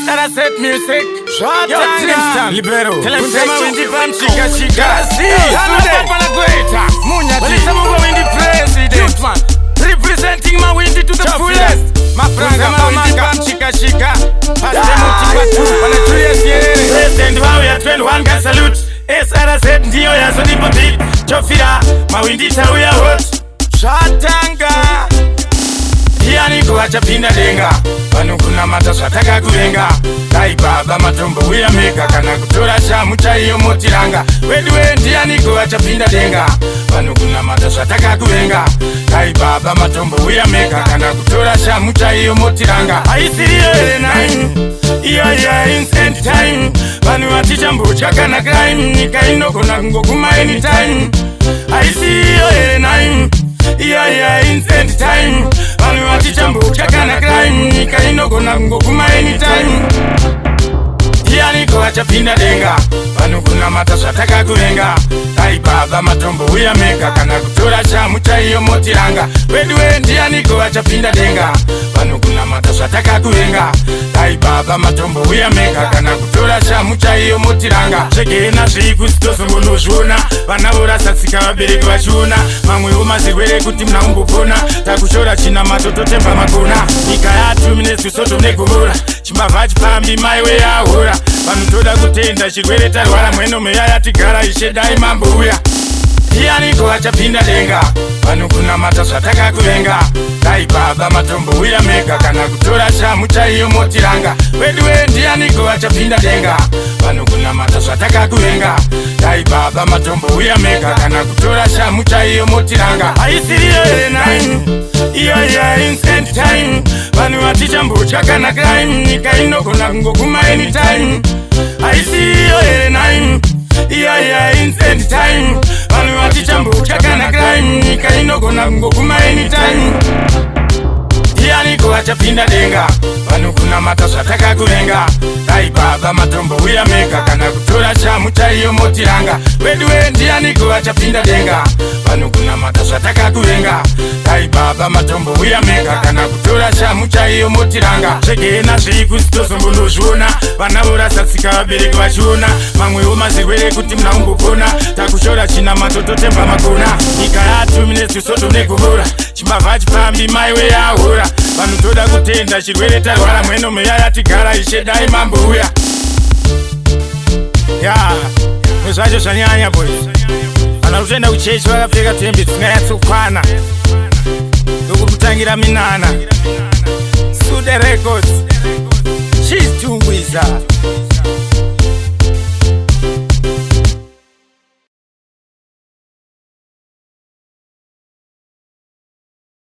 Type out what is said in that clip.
That set music. Short Yo, time. Libero. Tell them Kusema say windi you pam go. chika chika. Garasi. Papa na gweta. Munya Walisema kwa windi president. man. Representing my windy to the fullest. Mapranga Kusema windi mamaka. pam chika chika. Paste muti watu. Wanatulia siere. President wao ya 21 ka salute. SRZ ndiyo ya sonipo beat. Chofira. Mawindi tawia hot. Shatanga. Yani kuwacha pinda denga Panu kuna mataswa taka kuvenga Dai baba matombo uya meka Kana kutora shamu chaiyo motiranga Wedwe yani kuwacha pinda denga Panu kuna mataswa taka kuvenga Dai baba matombo uya meka Kana kutora shamu chaiyo motiranga Aisiriyo nine Iya instant time Panu waticha mbucha kana crime Nikaino kona ngokuma anytime Aisiriyo nine Yeah, instant time Wanu watichambu chakana crime Nika inogo na ngokuma anytime Niko wacha pinda denga Wanu kuna mataswa taka kuvenga Tai baba matombo uya meka Kana kutora shamu chaiyo motiranga Wedwe niko wacha pinda denga Wanu kuna mataswa taka kuvenga Tai baba matombo uya meka Kana kutora shamu chaiyo motiranga Shekena shiku sitoso mbono shuna Vanavora satsika wabereki wachuna Mamwe umazirwere kuti mna umbopona Takushora china matoto temba makona Nika ya 2 minutes usoto mnegomora Chimbava chipambi maiwe ya hora Vanutoda kutenda chirwere tarwara Mweno meyaya tigara ishedai mambo uya Niko wacha pinda denga Vanu kuna mataswa taka kuvenga Dai baba matombo uya meka Kana kutora shamu chaiyo motiranga Wedwe niko wacha pinda denga Vanu kuna mataswa taka kuvenga Dai baba matombo uya meka Kana kutora shamu chaiyo motiranga Aisiriyo nine Iya instant time Vanu waticha mbucha kana crime Nika inoko na ngokuma anytime Aisiriyo nine Yeah, instant time Wanu waticha mbucha kana crime Nika inogo na ngokuma anytime Niko wacha pinda denga Wanu kuna mataswa taka kuvenga Dai baba matombo uya meka Kana kutora shamu chaiyo motiranga Wedwe niko wacha pinda denga Wanu kuna mataswa taka kuvenga Dai baba matombo uya meka Kana kutora shamu chaiyo motiranga Shekena shiku sitoso mbono shuna Vanavora satsika wabereki wachuna Mamwe umazirwere kuti mna umbopona Takushora china matoto temba makona Nika ya 2 minutes usoto mnegomora Chimbava chipambi maiwe ya hora Vanutoda kutenda chirwere tarwara Mweno meyaya tigara ishedai mambo uya Nezvacho zvanyanya boys Vana kutenda kuchechi vakapfeka tembe dzisingayatsokwana Ndokutangira minana Sude Records Chitungwiza